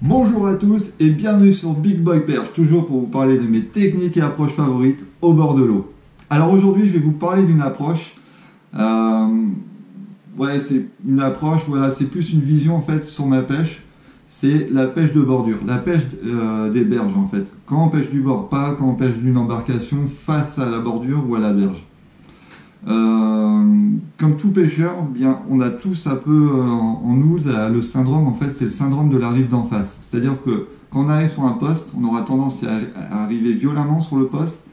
Bonjour à tous et bienvenue sur Big Boy Perche, toujours pour vous parler de mes techniques et approches favorites au bord de l'eau. Alors aujourd'hui je vais vous parler d'une approche, c'est une approche, c'est plus une vision en fait sur ma pêche, c'est la pêche de bordure, la pêche des berges en fait. Quand on pêche du bord, pas quand on pêche d'une embarcation face à la bordure ou à la berge. Comme tout pêcheur, bien, on a tous un peu en nous le syndrome, en fait, c'est le syndrome de la rive d'en face. C'est-à-dire que quand on arrive sur un poste, on aura tendance à arriver violemment sur le poste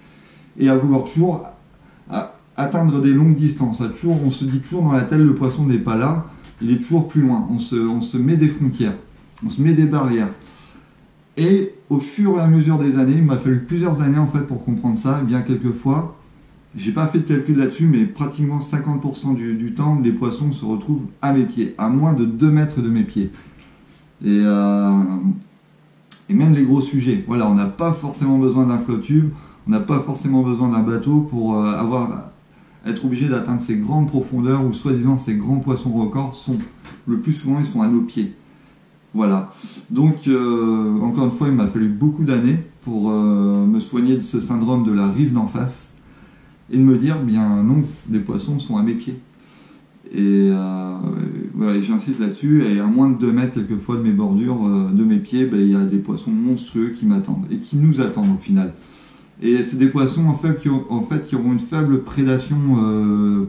et à vouloir toujours atteindre des longues distances. On se dit toujours dans la tête, le poisson n'est pas là, il est toujours plus loin. On se met des frontières, on se met des barrières. Et au fur et à mesure des années, il m'a fallu plusieurs années en fait pour comprendre ça. Et bien quelquefois, j'ai pas fait de calcul là-dessus, mais pratiquement 50% du temps, les poissons se retrouvent à mes pieds, à moins de 2 mètres de mes pieds. Et même les gros sujets. Voilà, on n'a pas forcément besoin d'un flotte-tube, on n'a pas forcément besoin d'un bateau pour être obligé d'atteindre ces grandes profondeurs où soi-disant ces grands poissons records sont, le plus souvent, ils sont à nos pieds. Voilà. Donc, encore une fois, il m'a fallu beaucoup d'années pour me soigner de ce syndrome de la rive d'en face. Et de me dire, bien non, les poissons sont à mes pieds. Et j'insiste là-dessus, et à moins de 2 mètres quelquefois de mes bordures, de mes pieds, il y a des poissons monstrueux qui m'attendent, et qui nous attendent au final. Et c'est des poissons en fait, qui auront une faible prédation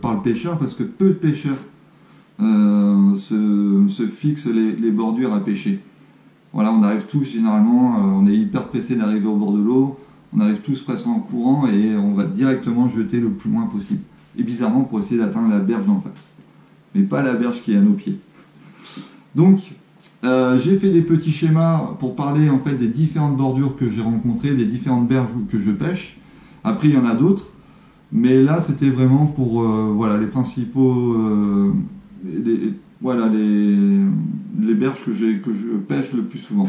par le pêcheur, parce que peu de pêcheurs se fixent les bordures à pêcher. Voilà, on arrive tous généralement, on est hyper pressé d'arriver au bord de l'eau, on arrive tous presque en courant et on va directement jeter le plus loin possible. Et bizarrement pour essayer d'atteindre la berge d'en face. Mais pas la berge qui est à nos pieds. Donc, j'ai fait des petles schémas pour parler en fait des différentes bordures que j'ai rencontrées, des différentes berges que je pêche. Après, il y en a d'autres. Mais là, c'était vraiment pour les principaux... les berges que je pêche le plus souvent.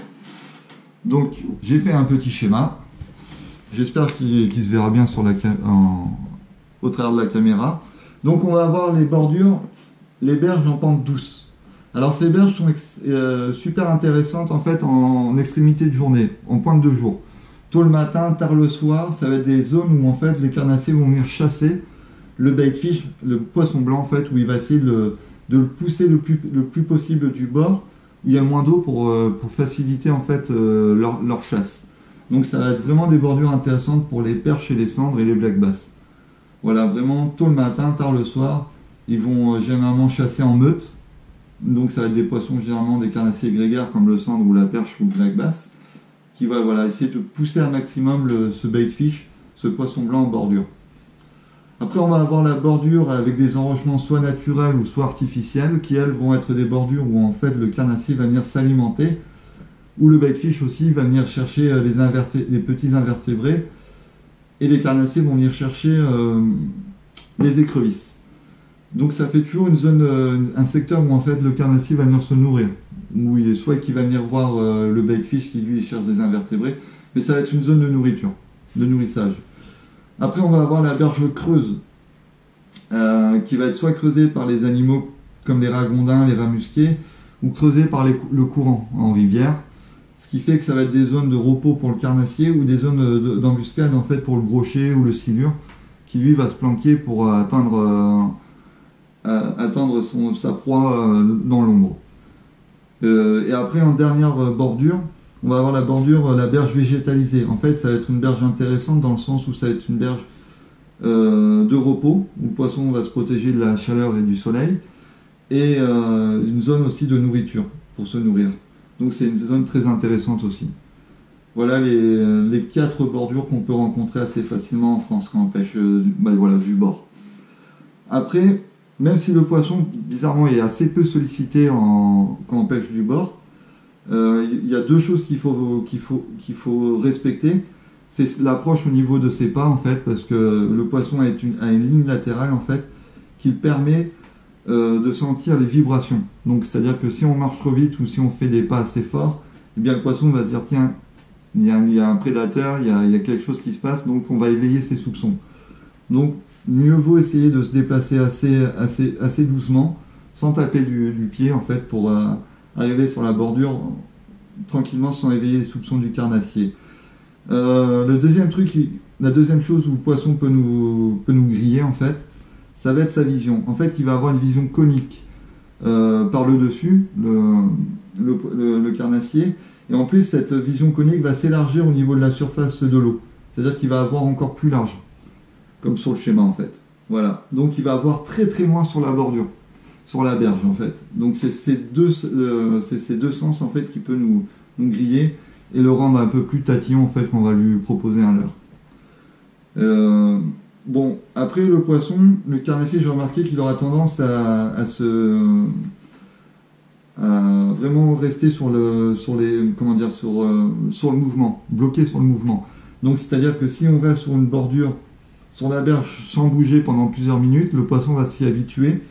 Donc, j'ai fait un petit schéma. J'espère qu'il se verra bien sur au travers de la caméra. Donc on va avoir les bordures, les berges en pente douce. Alors ces berges sont super intéressantes en fait en extrémité de journée, en pointe de jour. Tôt le matin, tard le soir, ça va être des zones où en fait les carnassiers vont venir chasser le baitfish, le poisson blanc en fait, où il va essayer de le pousser le plus possible du bord, où il y a le moins d'eau pour faciliter en fait leur chasse. Donc ça va être vraiment des bordures intéressantes pour les perches et les cendres et les black bass. Voilà, vraiment tôt le matin, tard le soir, ils vont généralement chasser en meute. Donc ça va être des poissons généralement des carnassiers grégaires comme le cendre ou la perche ou le black bass, qui va essayer de pousser un maximum ce baitfish, ce poisson blanc en bordure. Après on va avoir la bordure avec des enrochements soit naturels ou soit artificiels, qui elles vont être des bordures où en fait le carnassier va venir s'alimenter, où le baitfish aussi va venir chercher les petits invertébrés, et les carnassiers vont venir chercher les écrevisses. Donc ça fait toujours une zone, un secteur où en fait le carnassier va venir se nourrir, où il est soit qu'il va venir voir le baitfish qui lui cherche des invertébrés, mais ça va être une zone de nourriture, de nourrissage. Après on va avoir la berge creuse, qui va être soit creusée par les animaux comme les ragondins, les rats musqués, ou creusée par le courant en rivière. Ce qui fait que ça va être des zones de repos pour le carnassier ou des zones d'embuscade en fait pour le brochet ou le silure, qui lui va se planquer pour atteindre sa proie dans l'ombre. Et après en dernière bordure, on va avoir la berge végétalisée. En fait ça va être une berge intéressante dans le sens où ça va être une berge de repos, où le poisson va se protéger de la chaleur et du soleil, et une zone aussi de nourriture pour se nourrir. Donc c'est une zone très intéressante aussi. Voilà les 4 bordures qu'on peut rencontrer assez facilement en France quand on pêche du bord. Après, même si le poisson, bizarrement, est assez peu sollicité quand on pêche du bord, il y a 2 choses qu'il faut respecter. C'est l'approche au niveau de ses pas en fait, parce que le poisson a une ligne latérale en fait, qui permet de sentir les vibrations. Donc c'est-à-dire que si on marche trop vite ou si on fait des pas assez forts, eh bien le poisson va se dire tiens, il y a un prédateur, il y a quelque chose qui se passe, donc on va éveiller ses soupçons. Donc mieux vaut essayer de se déplacer assez doucement, sans taper du pied en fait, pour arriver sur la bordure tranquillement sans éveiller les soupçons du carnassier. Le deuxième truc, la deuxième chose où le poisson peut nous griller en fait, ça va être sa vision. En fait, il va avoir une vision conique par le dessus, le carnassier, et en plus cette vision conique va s'élargir au niveau de la surface de l'eau. C'est-à-dire qu'il va avoir encore plus large, comme sur le schéma en fait. Voilà, donc il va avoir très très loin sur la bordure, sur la berge en fait. Donc c'est ces deux sens en fait qui peut nous griller et le rendre un peu plus tatillon en fait qu'on va lui proposer un leurre. Bon, après le poisson, le carnassier, j'ai remarqué qu'il aura tendance à vraiment rester sur le mouvement, bloqué sur le mouvement. Donc c'est-à-dire que si on va sur une bordure, sur la berge sans bouger pendant plusieurs minutes, le poisson va s'y habituer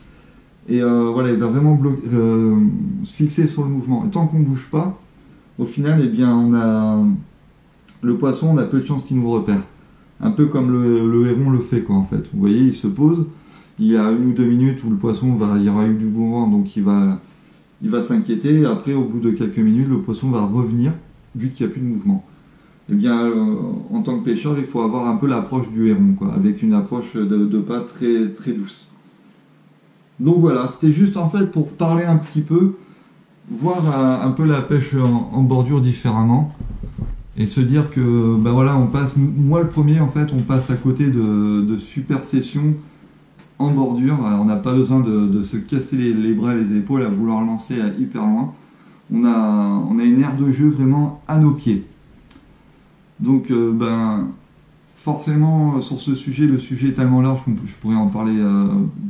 et voilà, il va vraiment se fixer sur le mouvement. Et tant qu'on ne bouge pas, au final, eh bien, le poisson, on a peu de chances qu'il nous repère. Un peu comme le héron le fait, quoi, en fait. Vous voyez, il se pose, il y a 1 ou 2 minutes où le poisson, il y aura eu du mouvement, donc il va s'inquiéter. Après, au bout de quelques minutes, le poisson va revenir, vu qu'il n'y a plus de mouvement. Eh bien, en tant que pêcheur, il faut avoir un peu l'approche du héron, quoi, avec une approche de pas très, très douce. Donc voilà, c'était juste en fait pour parler un petit peu, voir un peu la pêche en bordure différemment, et se dire que, ben voilà, moi le premier en fait, on passe à côté de super sessions en bordure. Alors, on n'a pas besoin de se casser les bras et les épaules à vouloir lancer hyper loin. On a une aire de jeu vraiment à nos pieds. Donc, forcément, sur ce sujet, le sujet est tellement large que je pourrais en parler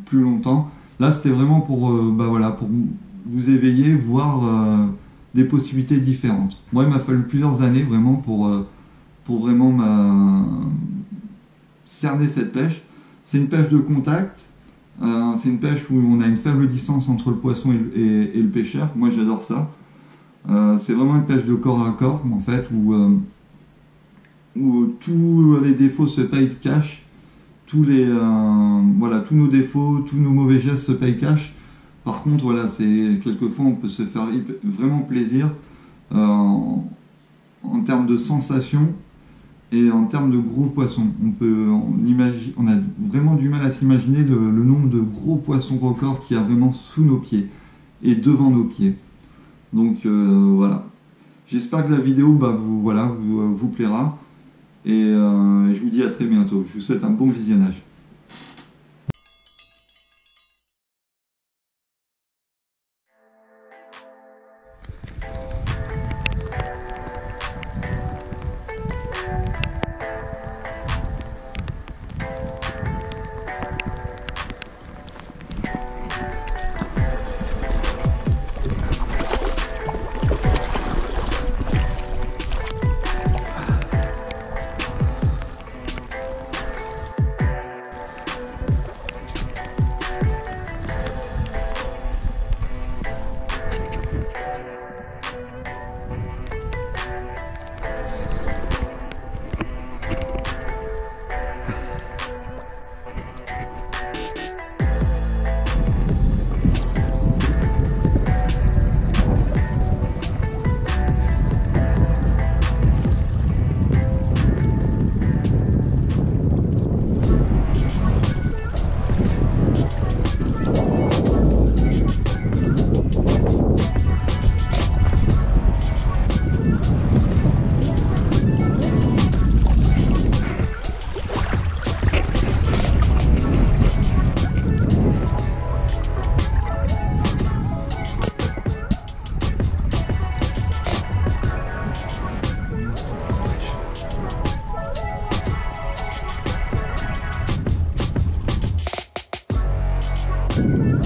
plus longtemps. Là, c'était vraiment pour vous éveiller, voir des possibilités différentes. Moi, il m'a fallu plusieurs années vraiment pour vraiment cerner cette pêche. C'est une pêche de contact, c'est une pêche où on a une faible distance entre le poisson et le pêcheur. Moi, j'adore ça. C'est vraiment une pêche de corps à corps, en fait, où tous les défauts se payent cash. Tous nos défauts, tous nos mauvais gestes se payent cash. Par contre, voilà, quelquefois on peut se faire vraiment plaisir en termes de sensations et en termes de gros poissons. On a vraiment du mal à s'imaginer le nombre de gros poissons records qu'il y a vraiment sous nos pieds et devant nos pieds. Donc voilà. J'espère que la vidéo vous plaira. Et je vous dis à très bientôt. Je vous souhaite un bon visionnage. You